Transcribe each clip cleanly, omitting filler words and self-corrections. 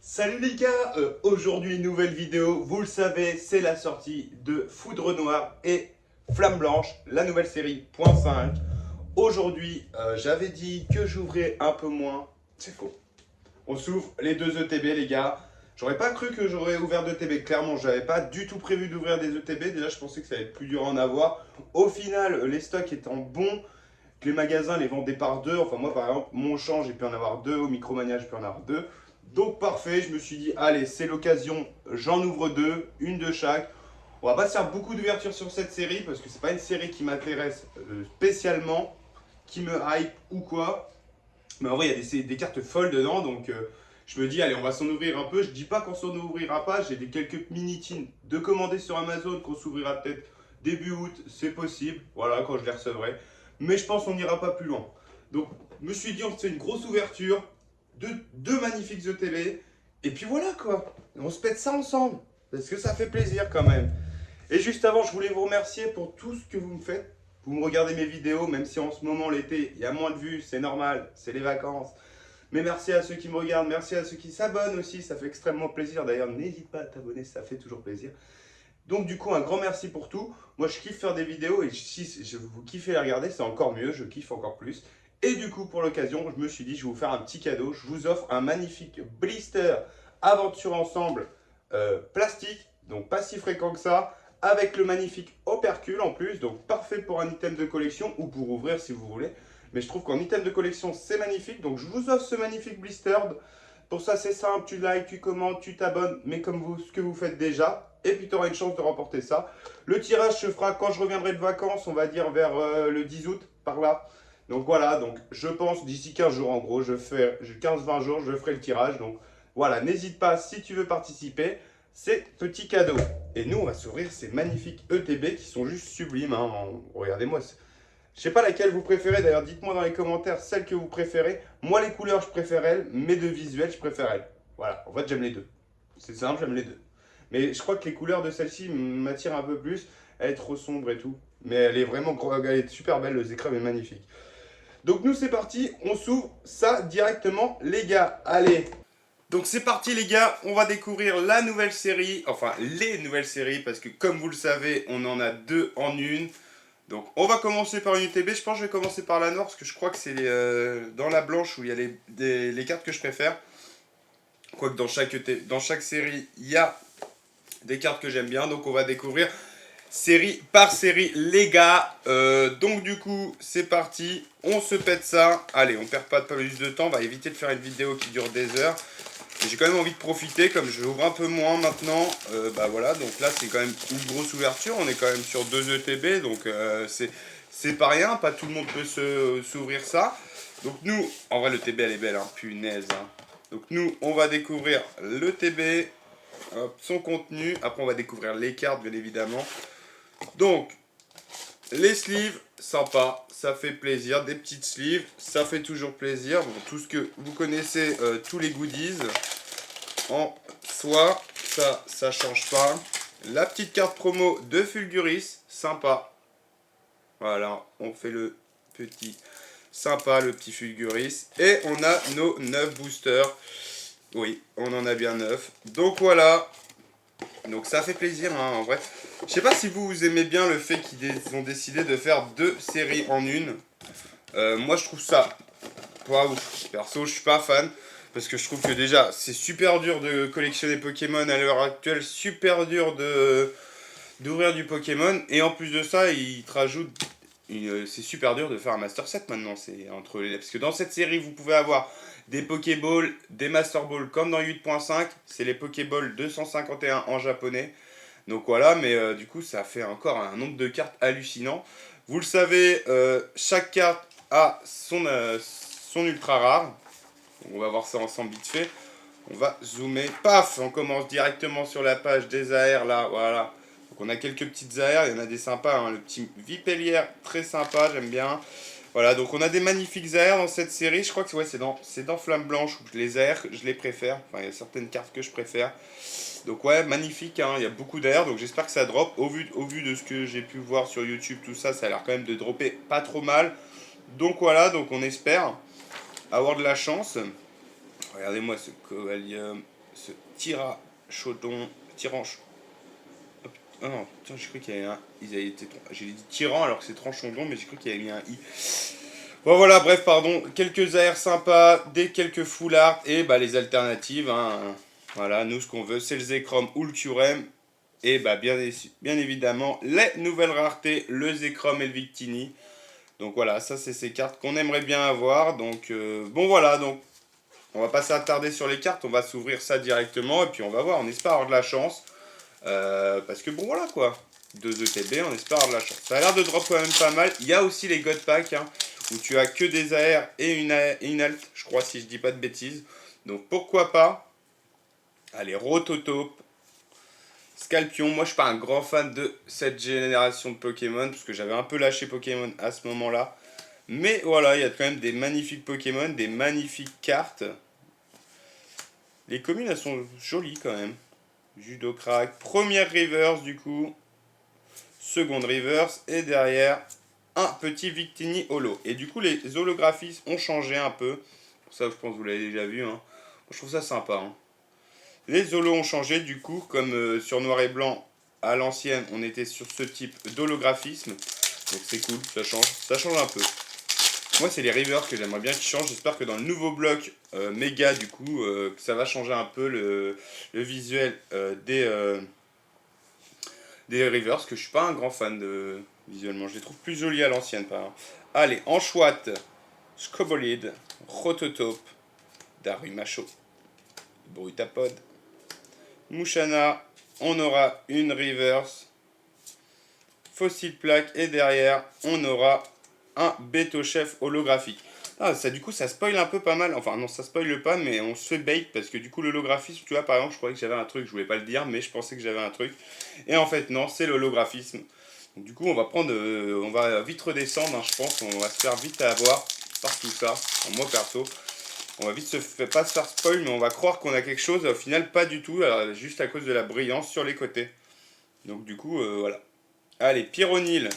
Salut les gars, aujourd'hui nouvelle vidéo, vous le savez, c'est la sortie de Foudre Noire et Flamme Blanche, la nouvelle série .5. Aujourd'hui, j'avais dit que j'ouvrais un peu moins, c'est faux. On s'ouvre les deux ETB les gars. J'aurais pas cru que j'aurais ouvert d'ETB, clairement, j'avais pas du tout prévu d'ouvrir des ETB, déjà je pensais que ça allait être plus dur à en avoir. Au final, les stocks étant bons, que les magasins les vendaient par deux. Enfin, moi, par exemple, mon champ, j'ai pu en avoir deux. Au Micromania, j'ai pu en avoir deux. Donc, parfait. Je me suis dit, allez, c'est l'occasion. J'en ouvre deux, une de chaque. On va pas se faire beaucoup d'ouverture sur cette série parce que c'est pas une série qui m'intéresse spécialement, qui me hype ou quoi. Mais en vrai, il y a des cartes folles dedans. Donc, je me dis, allez, on va s'en ouvrir un peu. Je dis pas qu'on s'en ouvrira pas. J'ai quelques mini-tins de commander sur Amazon qu'on s'ouvrira peut-être début août. C'est possible. Voilà, quand je les recevrai. Mais je pense qu'on n'ira pas plus loin. Donc, je me suis dit, on se fait une grosse ouverture, deux magnifiques ETB, et puis voilà quoi. On se pète ça ensemble, parce que ça fait plaisir quand même. Et juste avant, je voulais vous remercier pour tout ce que vous me faites. Vous me regardez mes vidéos, même si en ce moment, l'été, il y a moins de vues, c'est normal, c'est les vacances. Mais merci à ceux qui me regardent, merci à ceux qui s'abonnent aussi, ça fait extrêmement plaisir. D'ailleurs, n'hésite pas à t'abonner, ça fait toujours plaisir. Donc du coup, un grand merci pour tout. Moi, je kiffe faire des vidéos et si vous kiffez les regarder, c'est encore mieux, je kiffe encore plus. Et du coup, pour l'occasion, je me suis dit, je vais vous faire un petit cadeau. Je vous offre un magnifique blister Aventure Ensemble plastique, donc pas si fréquent que ça, avec le magnifique opercule en plus, donc parfait pour un item de collection ou pour ouvrir si vous voulez. Mais je trouve qu'en item de collection, c'est magnifique. Donc je vous offre ce magnifique blister. Pour ça, c'est simple, tu likes, tu commentes, tu t'abonnes, mais comme vous, ce que vous faites déjà. Et puis tu auras une chance de remporter ça. Le tirage se fera quand je reviendrai de vacances, on va dire vers le 10 août, par là. Donc voilà, donc je pense d'ici 15 jours en gros, je fais 15-20 jours, je ferai le tirage. Donc voilà, n'hésite pas si tu veux participer, c'est petit cadeau. Et nous, on va s'ouvrir ces magnifiques ETB qui sont juste sublimes. Hein. Regardez-moi, je sais pas laquelle vous préférez, d'ailleurs dites-moi dans les commentaires celle que vous préférez. Moi les couleurs je préfère elle, mais de visuel je préfère elle. Voilà, en fait j'aime les deux. C'est simple, j'aime les deux. Mais je crois que les couleurs de celle-ci m'attirent un peu plus. Elle est trop sombre et tout. Mais elle est vraiment elle est super belle, le Zekrom est magnifique. Donc nous c'est parti, on s'ouvre ça directement les gars. Allez. Donc c'est parti les gars, on va découvrir la nouvelle série, enfin les nouvelles séries, parce que comme vous le savez, on en a deux en une. Donc on va commencer par une UTB, je pense que je vais commencer par la noire parce que je crois que c'est dans la blanche où il y a les cartes que je préfère. Quoique dans chaque série il y a des cartes que j'aime bien, donc on va découvrir série par série les gars. Donc du coup c'est parti, on se pète ça. Allez, on perd pas plus de temps, on va éviter de faire une vidéo qui dure des heures. J'ai quand même envie de profiter, comme je ouvre un peu moins maintenant, bah voilà, donc là c'est quand même une grosse ouverture, on est quand même sur 2 ETB, donc c'est pas rien, pas tout le monde peut s'ouvrir ça. Donc nous, en vrai le TB elle est belle, hein, punaise. Hein. Donc nous, on va découvrir le TB, hop, son contenu, après on va découvrir les cartes bien évidemment. Donc, les sleeves, sympa, ça fait plaisir, des petites sleeves, ça fait toujours plaisir. Bon, tout ce que vous connaissez, tous les goodies en soi, ça change pas. La petite carte promo de Fulguris, sympa. Voilà, on fait le petit sympa, le petit Fulguris. Et on a nos 9 boosters. Oui, on en a bien 9. Donc voilà. Donc ça fait plaisir, hein, en vrai. Je sais pas si vous aimez bien le fait qu'ils ont décidé de faire 2 séries en une. Moi je trouve ça pas ouf. Perso, je suis pas fan. Parce que je trouve que déjà, c'est super dur de collectionner Pokémon à l'heure actuelle. Super dur d'ouvrir du Pokémon. Et en plus de ça, ils te rajoutent. C'est super dur de faire un Master Set maintenant. Parce que dans cette série, vous pouvez avoir des Pokéballs, des Master Balls comme dans 8.5. C'est les Pokéballs 251 en japonais. Donc voilà, mais du coup, ça fait encore un nombre de cartes hallucinant. Vous le savez, chaque carte a son ultra rare. On va voir ça ensemble vite fait. On va zoomer. Paf, on commence directement sur la page des AR là, voilà. Donc on a quelques petites AR, il y en a des sympas. Hein. Le petit Vipellière, très sympa, j'aime bien. Voilà, donc on a des magnifiques AR dans cette série. Je crois que ouais, c'est dans Flamme Blanche où les AR, je les préfère. Enfin, il y a certaines cartes que je préfère. Donc ouais, magnifique, hein. Il y a beaucoup d'AR, donc j'espère que ça drop. Au vu de ce que j'ai pu voir sur YouTube, tout ça, ça a l'air quand même de dropper pas trop mal. Donc voilà, donc on espère avoir de la chance. Regardez-moi ce Covalium. ce tyranche. Oh non, putain, j'ai cru qu'il y avait un. Ils avaient été. J'ai dit tyran alors que c'est tranchondon, mais j'ai cru qu'il y avait mis un i. Bon voilà, bref, pardon. Quelques AR sympas, quelques full art et bah les alternatives. Hein. Voilà, nous ce qu'on veut, c'est le Zekrom ou le Curem. Et bah bien évidemment, les nouvelles raretés, le Zekrom et le Victini. Donc voilà, ça c'est ces cartes qu'on aimerait bien avoir. Donc bon voilà, donc on va pas s'attarder sur les cartes, on va s'ouvrir ça directement et puis on va voir, on espère avoir de la chance. Parce que bon voilà quoi, 2 ETB, on espère avoir de la chance. Ça a l'air de drop quand même pas mal. Il y a aussi les God Pack hein, où tu as que des AR et une alt, je crois si je dis pas de bêtises. Donc pourquoi pas. Allez, Rototope, Scalpion. Moi je suis pas un grand fan de cette génération de Pokémon parce que j'avais un peu lâché Pokémon à ce moment-là. Mais voilà, il y a quand même des magnifiques Pokémon, des magnifiques cartes. Les communes elles sont jolies quand même. Judo Crack, première reverse du coup, seconde reverse et derrière un petit Victini holo. Et du coup les holographismes ont changé un peu. Pour ça je pense que vous l'avez déjà vu. Hein. Je trouve ça sympa. Hein. Les holos ont changé du coup, comme sur noir et blanc à l'ancienne on était sur ce type d'holographisme. Donc c'est cool, ça change un peu. Moi c'est les rivers que j'aimerais bien qu'ils changent. J'espère que dans le nouveau bloc méga du coup, que ça va changer un peu le visuel des rivers, que je suis pas un grand fan de visuellement. Je les trouve plus jolis à l'ancienne par exemple. Allez, Anchouette, Scobolide, Rototope, Darumacho, Brutapod, Mouchana, on aura une reverse, Fossil Plaque et derrière on aura un Beto Chef holographique. Ah, ça du coup ça spoil un peu pas mal, enfin non ça spoil pas mais on se fait bait parce que du coup l'holographisme tu vois par exemple je croyais que j'avais un truc, je voulais pas le dire mais je pensais que j'avais un truc et en fait non c'est l'holographisme. Donc, du coup on va prendre, on va vite redescendre hein, je pense, on va se faire vite avoir par tout ça, enfin, moi perso. On va vite pas se faire spoil mais on va croire qu'on a quelque chose au final pas du tout, alors, juste à cause de la brillance sur les côtés. Donc du coup voilà. Allez, Pyronil,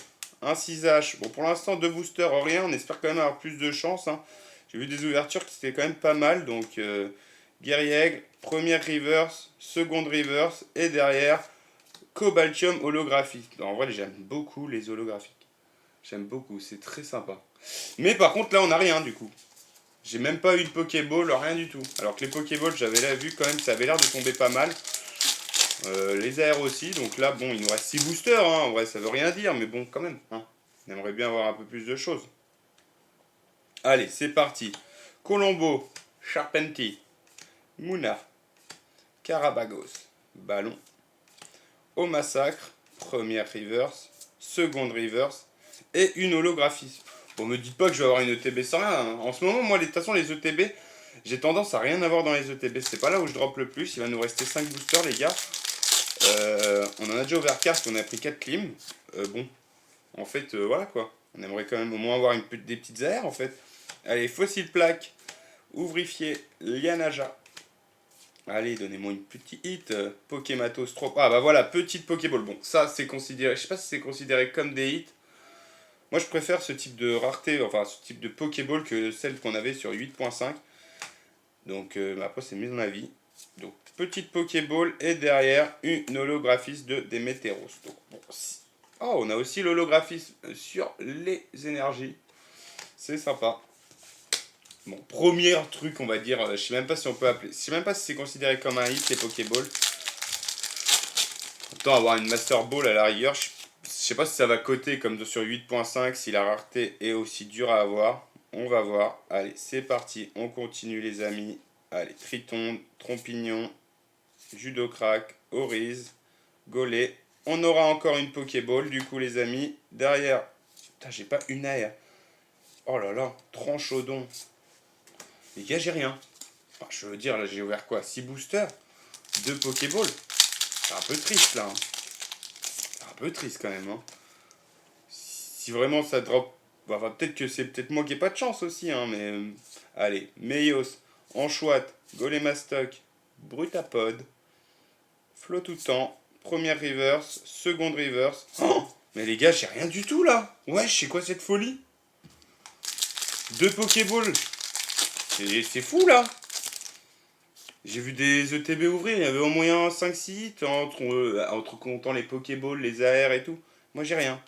un 6H. Bon, pour l'instant, 2 boosters, rien. On espère quand même avoir plus de chance. Hein. J'ai vu des ouvertures qui étaient quand même pas mal. Donc, Guerriègle, première reverse, seconde reverse. Et derrière, Cobaltium holographique. En vrai, j'aime beaucoup les holographiques. J'aime beaucoup, c'est très sympa. Mais par contre, là, on n'a rien du coup. J'ai même pas eu de Pokéball, rien du tout. Alors que les Pokéballs, j'avais la vue quand même, ça avait l'air de tomber pas mal. Les AR aussi, donc là bon il nous reste 6 boosters, hein. En vrai ça veut rien dire, mais bon quand même, hein. On aimerait bien avoir un peu plus de choses. Allez c'est parti, Colombo, Charpentier, Mouna, Carabagos, Ballon, au massacre, première reverse, seconde reverse, et une holographie. Bon me dites pas que je vais avoir une ETB sans rien, hein. En ce moment moi de toute façon les ETB, j'ai tendance à rien avoir dans les ETB, c'est pas là où je drop le plus, il va nous rester 5 boosters les gars. On en a déjà ouvert 4, on a pris 4 clims. Bon, en fait, voilà quoi. On aimerait quand même au moins avoir des petites AR en fait. Allez, Fossil Plaque, Ouvrifié, Lianaja. Allez, donnez-moi une petite hit. Pokématos trop. Ah bah voilà, petite Pokéball. Bon, ça c'est considéré. Je sais pas si c'est considéré comme des hits. Moi je préfère ce type de rareté, enfin ce type de Pokéball que celle qu'on avait sur 8.5. Donc après c'est mon avis. Donc petite Pokéball et derrière une holographisme de Démétéros. Donc, bon, oh, on a aussi l'holographisme sur les énergies. C'est sympa. Bon, premier truc, on va dire, je sais même pas si on peut appeler, je sais même pas si c'est considéré comme un hit les Pokéballs. Autant avoir une Master Ball à la rigueur, je sais pas si ça va coter comme sur 8.5, si la rareté est aussi dure à avoir. On va voir. Allez, c'est parti, on continue les amis. Allez, Triton, Trompignon, Judocrack, Oriz, Gollet. On aura encore une Pokéball du coup les amis. Derrière, putain j'ai pas une AR. Oh là là, Tranchodon. Les gars j'ai rien. Enfin, je veux dire là j'ai ouvert quoi, 6 boosters, 2 Pokéballs. C'est un peu triste là. Hein. C'est un peu triste quand même. Hein. Si vraiment ça drop... Enfin peut-être que c'est peut-être moi qui ai pas de chance aussi. Hein, mais allez, Meios, Anchouette, Golémastoc, Brutapod, Flottoutan, première reverse, seconde reverse. Oh, mais les gars, j'ai rien du tout là. Ouais, c'est quoi cette folie? 2 Pokéballs. C'est fou là. J'ai vu des ETB ouvrir, il y avait au moins 5-6 hits entre comptant les Pokéballs, les AR et tout. Moi j'ai rien.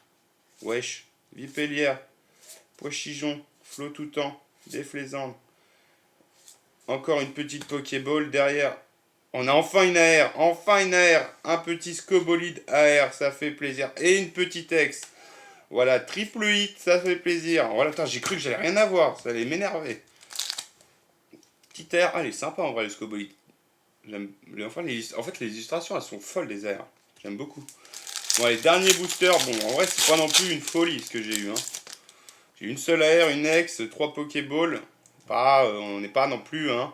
Wesh, Vipellière, Poichijon, Flottoutan, Déflaisante. Encore une petite Pokéball derrière. On a enfin une AR, un petit Scobolide AR, ça fait plaisir. Et une petite ex. Voilà, triple hit, ça fait plaisir. Voilà, j'ai cru que j'allais rien avoir, ça allait m'énerver. Petite AR, ah, elle est sympa en vrai le Scobolide. J'aime, en fait, les illustrations, elles sont folles des AR. J'aime beaucoup. Bon, les derniers boosters, bon, en vrai, c'est pas non plus une folie ce que j'ai eu. Hein. J'ai une seule AR, une ex, 3 Pokéballs. Pas, on n'est pas non plus, hein.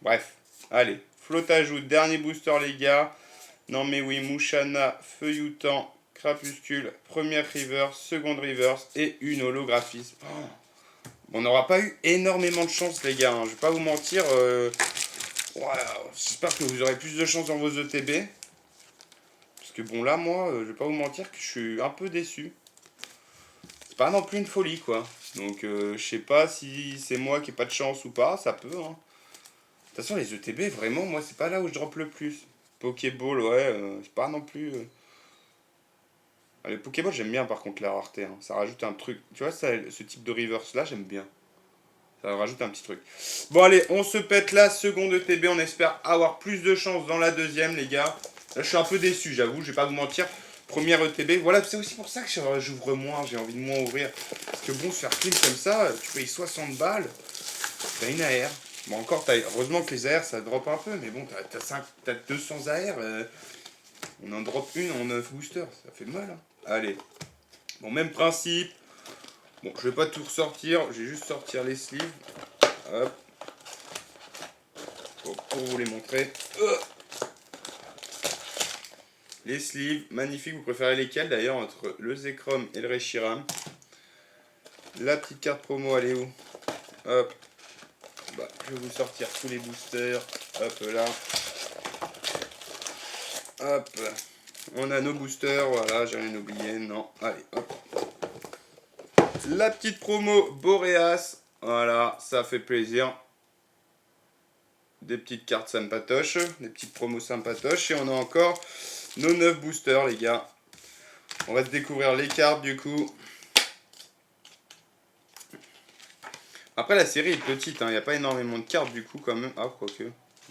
Bref, allez. Flottajout, dernier booster, les gars. Non, mais oui, Mouchana, Feuilloutant, Crapuscule, première reverse, seconde reverse et une holographisme. Oh. On n'aura pas eu énormément de chance, les gars. Hein. Je vais pas vous mentir. Ouais, j'espère que vous aurez plus de chance dans vos ETB. Parce que bon, là, moi, je vais pas vous mentir que je suis un peu déçu. C'est pas non plus une folie, quoi. Donc, je sais pas si c'est moi qui ai pas de chance ou pas. Ça peut, hein. De toute façon, les ETB, vraiment, moi, c'est pas là où je drop le plus. Pokéball, ouais, c'est pas non plus. Les Pokéball, j'aime bien par contre la rareté. Hein. Ça rajoute un truc. Tu vois, ça, ce type de reverse là, j'aime bien. Ça rajoute un petit truc. Bon, allez, on se pète la seconde ETB. On espère avoir plus de chance dans la deuxième, les gars. Là, je suis un peu déçu, j'avoue, je vais pas vous mentir. Première ETB. Voilà, c'est aussi pour ça que j'ouvre moins. J'ai envie de moins ouvrir. Parce que bon, se faire clean comme ça, tu payes 60 balles. T'as une AR. Bon, encore, heureusement que les AR ça drop un peu. Mais bon, t'as 200 AR. On en drop une en 9 boosters. Ça fait mal. Hein. Allez. Bon, même principe. Bon, je vais pas tout ressortir. Je vais juste sortir les sleeves. Hop. Pour vous les montrer. Les sleeves, magnifiques. Vous préférez lesquels d'ailleurs entre le Zekrom et le Reshiram? La petite carte promo, elle est où? Hop. Bah, je vais vous sortir tous les boosters. Hop là. Hop. On a nos boosters. Voilà, j'ai rien oublié. Non. Allez, hop. La petite promo Boreas. Voilà, ça fait plaisir. Des petites cartes sympatoches. Des petites promos sympatoches. Et on a encore nos 9 boosters, les gars. On va découvrir les cartes du coup. Après, la série est petite. Il n'y a pas énormément de cartes du coup, quand même. Ah, quoique.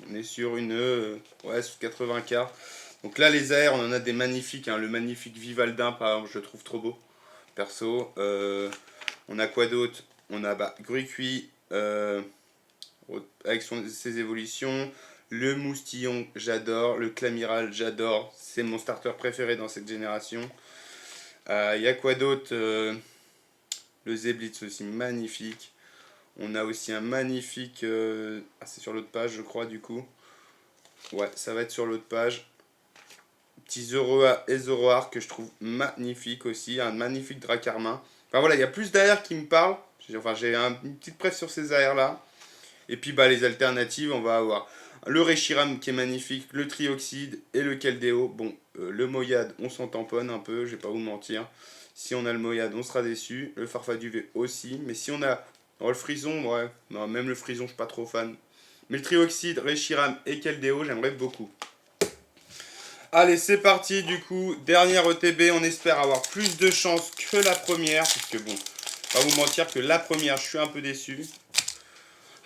On est sur une. Ouais, sur 80 cartes. Donc là, les AR, on en a des magnifiques. Hein. Le magnifique Vivaldin, par exemple, je le trouve trop beau. Perso. On a quoi d'autre? On a Gruicui avec ses évolutions. Le Moustillon, j'adore. Le Clamiral, j'adore. C'est mon starter préféré dans cette génération. Il y a quoi d'autre? Le Zeblitz aussi, magnifique. On a aussi un magnifique... Ah, c'est sur l'autre page, je crois, du coup. Ouais, ça va être sur l'autre page. Petit Zoroa et Zoroark que je trouve magnifique aussi. Un magnifique Dracarmin. Enfin voilà, il y a plus d'AR qui me parlent. Enfin, j'ai une petite presse sur ces AR-là. Et puis, bah, les alternatives, on va avoir le Reshiram qui est magnifique, le Trioxide et le Keldeo. Bon, le Moyade, on s'en tamponne un peu, je vais pas vous mentir. Si on a le Moyade, on sera déçu. Le Farfaduvé aussi. Mais si on a le Frison, ouais. Non, même le Frison, je suis pas trop fan. Mais le Trioxide, Reshiram et Keldeo, j'aimerais beaucoup. Allez, c'est parti du coup. Dernière ETB, on espère avoir plus de chance que la première. Parce que bon, pas vous mentir que la première, je suis un peu déçu.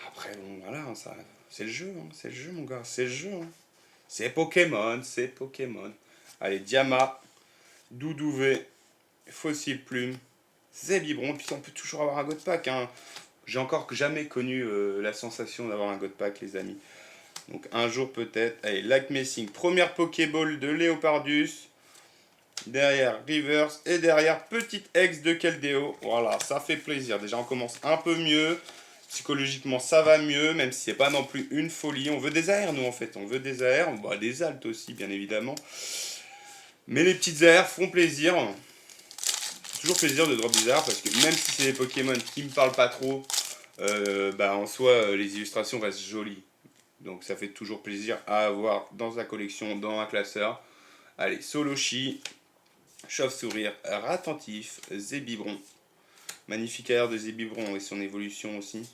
Après, bon, voilà, ça, c'est le jeu, hein, c'est le jeu, mon gars, c'est le jeu. Hein. C'est Pokémon, c'est Pokémon. Allez, Diama, Doudouvé, Fossile Plume, Zébibron, puis on peut toujours avoir un God Pack. Hein. J'ai encore jamais connu la sensation d'avoir un God Pack, les amis. Donc un jour peut-être. Allez, Lac Messing, première Pokéball de Léopardus. Derrière Reverse et derrière petite ex de Keldeo. Voilà, ça fait plaisir. Déjà, on commence un peu mieux. Psychologiquement, ça va mieux, même si c'est pas non plus une folie. On veut des AR, nous, en fait. On veut des AR. Bah, des altes aussi, bien évidemment. Mais les petites AR font plaisir. Toujours plaisir de drop des AR parce que même si c'est des Pokémon qui me parlent pas trop, bah, en soi, les illustrations restent jolies. Donc, ça fait toujours plaisir à avoir dans sa collection, dans un classeur. Allez, Solochi, Chauve-sourire, Ratentif, Zébibron. Magnifique AR de Zébibron et son évolution aussi.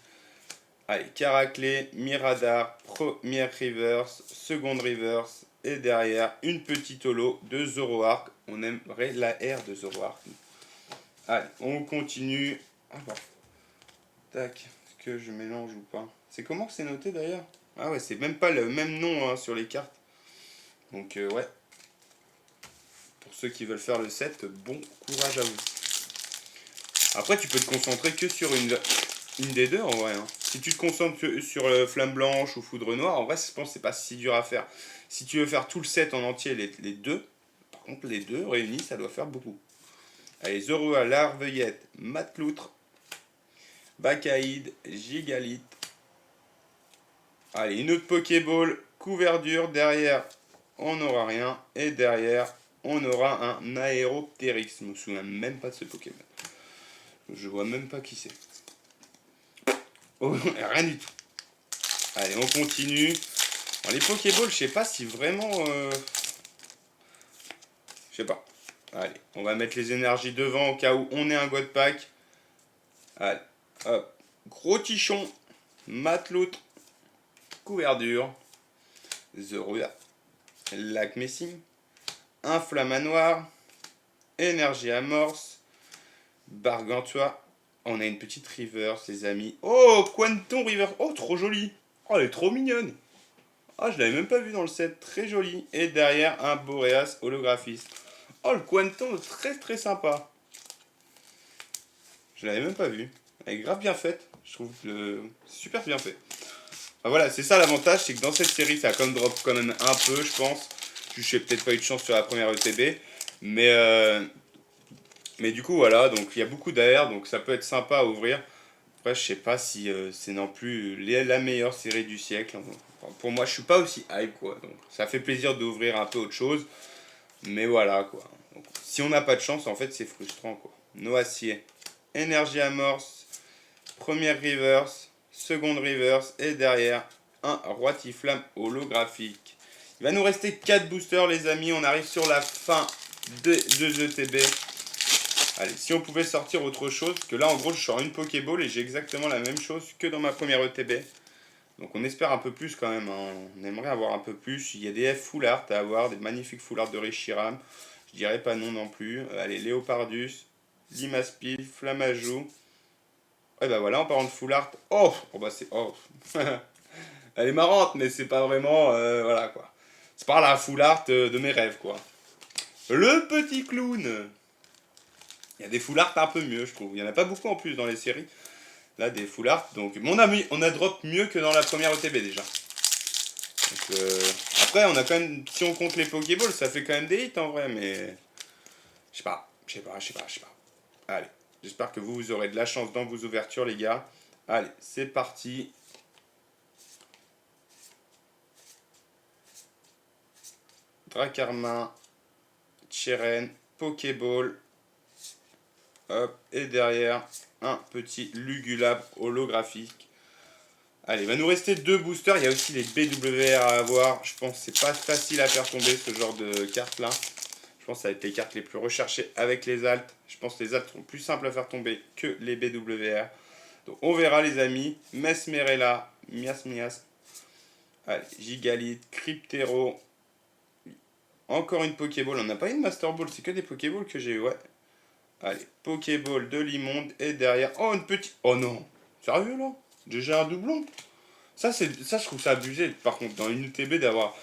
Allez, Caraclé, Miradar, première reverse, seconde reverse. Et derrière, une petite holo de Zoroark. On aimerait la R de Zoroark. Allez, on continue. Ah bon. Tac. Est-ce que je mélange ou pas? C'est comment que c'est noté d'ailleurs? Ah ouais, c'est même pas le même nom hein, sur les cartes. Donc ouais. Pour ceux qui veulent faire le set, bon courage à vous. Après, tu peux te concentrer que sur une des deux en vrai. Hein. Si tu te concentres sur Flamme Blanche ou Foudre Noire, en vrai, je pense que c'est pas si dur à faire. Si tu veux faire tout le set en entier, les deux, par contre, les deux réunis, ça doit faire beaucoup. Allez, Zorua, Larveuillette, Matloutre, Bakaïd, Gigalith. Allez, une autre Pokéball, Couverture. Derrière, on n'aura rien. Et derrière, on aura un Aéroptérix. Je me souviens même pas de ce Pokémon. Je vois même pas qui c'est. Oh, rien du tout. Allez, on continue. Bon, les Pokéballs, je sais pas si vraiment... Je sais pas. Allez, on va mettre les énergies devant au cas où on ait un God Pack. Allez, hop. Gros Tichon, Mateloute, Couverture, Zorua, Lac Messing, un Flamanoir, Énergie Amorce, Bargantua. On a une petite reverse, les amis. Oh, Quanton reverse. Oh, trop jolie. Oh, elle est trop mignonne. Ah, je l'avais même pas vu dans le set. Très joli. Et derrière, un Boreas holographiste. Oh, le Quanton, très très sympa. Je l'avais même pas vu. Elle est grave bien faite. Je trouve que c'est super bien fait. Ah, voilà, c'est ça l'avantage, c'est que dans cette série, ça a comme drop quand même un peu, je pense. Je n'ai peut-être pas eu de chance sur la première ETB. Mais du coup, voilà, donc il y a beaucoup d'air, donc ça peut être sympa à ouvrir. Après, je sais pas si c'est non plus la meilleure série du siècle. Enfin, pour moi, je suis pas aussi hype, quoi. Donc, ça fait plaisir d'ouvrir un peu autre chose. Mais voilà, quoi. Donc, si on n'a pas de chance, en fait, c'est frustrant, quoi. Noacier, Énergie Amorce, première reverse, seconde reverse, et derrière, un Roitiflamme holographique. Il va nous rester 4 boosters, les amis. On arrive sur la fin des 2 ETB. Allez, si on pouvait sortir autre chose, parce que là, en gros, je sors une Pokéball et j'ai exactement la même chose que dans ma première ETB. Donc on espère un peu plus quand même, hein. On aimerait avoir un peu plus. Il y a des F full art à avoir, des magnifiques full art de Reshiram. Je dirais pas non non plus. Allez, Léopardus, Limaspil, Flamajou. Et bah voilà, en parlant de full art. Oh, oh bah c'est... Oh. Elle est marrante, mais c'est pas vraiment... voilà quoi. C'est pas la full art de mes rêves quoi. Le petit clown. Il y a des full art un peu mieux, je trouve. Il y en a pas beaucoup en plus dans les séries. Là, des full art. Donc, on a drop mieux que dans la première ETB déjà. Donc, après, on a quand même, si on compte les Pokéballs, ça fait quand même des hits en vrai, mais je sais pas. Allez, j'espère que vous aurez de la chance dans vos ouvertures, les gars. Allez, c'est parti. Dracarmin, Cheren, Pokéball. Hop, et derrière, un petit Lugulabre holographique. Allez, il va nous rester 2 boosters. Il y a aussi les BWR à avoir. Je pense que c'est pas facile à faire tomber ce genre de cartes là. Je pense que ça va être les cartes les plus recherchées avec les altes. Je pense que les altes sont plus simples à faire tomber que les BWR. Donc on verra les amis. Mesmerella, Mias. Allez, Gigalith, Cryptero. Encore une Pokéball. On n'a pas une Master Ball, c'est que des Pokéballs que j'ai eu, ouais. Allez, Pokéball de l'immonde. Et derrière, oh une petite... Oh non, sérieux là? J'ai un doublon. Ça, je trouve ça abusé. Par contre, dans une UTB, d'avoir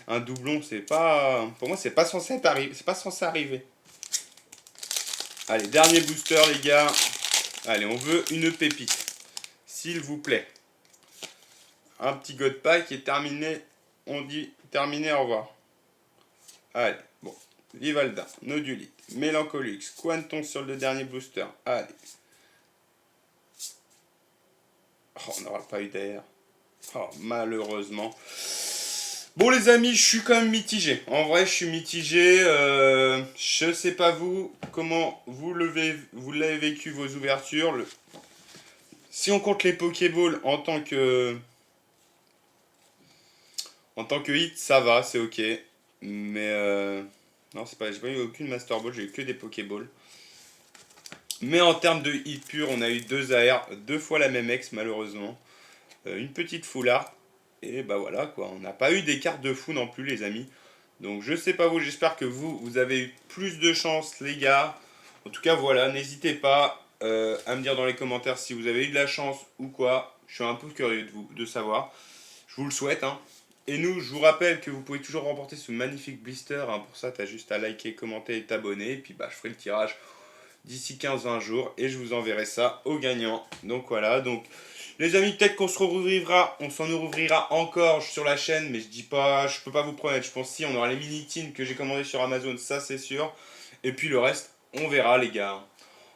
un doublon, c'est pas... Pour moi, c'est pas censé arriver. Allez, dernier booster, les gars. Allez, on veut une pépite. S'il vous plaît. Un petit God Pack est terminé. On dit terminé, au revoir. Allez, bon. Vivalda, Nodulite, Mélancolix, Quanton sur le dernier booster. Allez. Oh, on n'aura pas eu d'air. Oh, malheureusement. Bon les amis, je suis quand même mitigé. En vrai, je suis mitigé. Je sais pas vous, comment vous l'avez vécu vos ouvertures. Si on compte les Pokéballs en tant que hit, ça va, c'est ok. Mais non, c'est pas, j'ai pas eu aucune Master Ball, j'ai eu que des Pokéballs. Mais en termes de hit pur, on a eu 2 AR, 2 fois la même ex malheureusement. une petite full art. Et bah voilà quoi, on n'a pas eu des cartes de fou non plus les amis. Donc je sais pas vous, j'espère que vous avez eu plus de chance les gars. En tout cas voilà, n'hésitez pas à me dire dans les commentaires si vous avez eu de la chance ou quoi. Je suis un peu curieux de savoir. Je vous le souhaite hein. Et nous, je vous rappelle que vous pouvez toujours remporter ce magnifique blister. Hein. Pour ça, tu as juste à liker, commenter et t'abonner. Et puis bah, je ferai le tirage d'ici 15-20 jours et je vous enverrai ça au gagnant. Donc voilà, donc les amis, peut-être qu'on se rouvrira, on s'en rouvrira encore sur la chaîne, mais je dis pas, je peux pas vous promettre. Je pense si on aura les mini tins que j'ai commandés sur Amazon, ça c'est sûr. Et puis le reste, on verra les gars.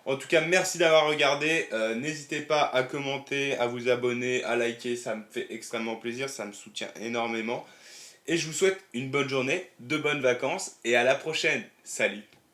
En tout cas, merci d'avoir regardé. N'hésitez pas à commenter, à vous abonner, à liker, ça me fait extrêmement plaisir, ça me soutient énormément. Et je vous souhaite une bonne journée, de bonnes vacances et à la prochaine. Salut!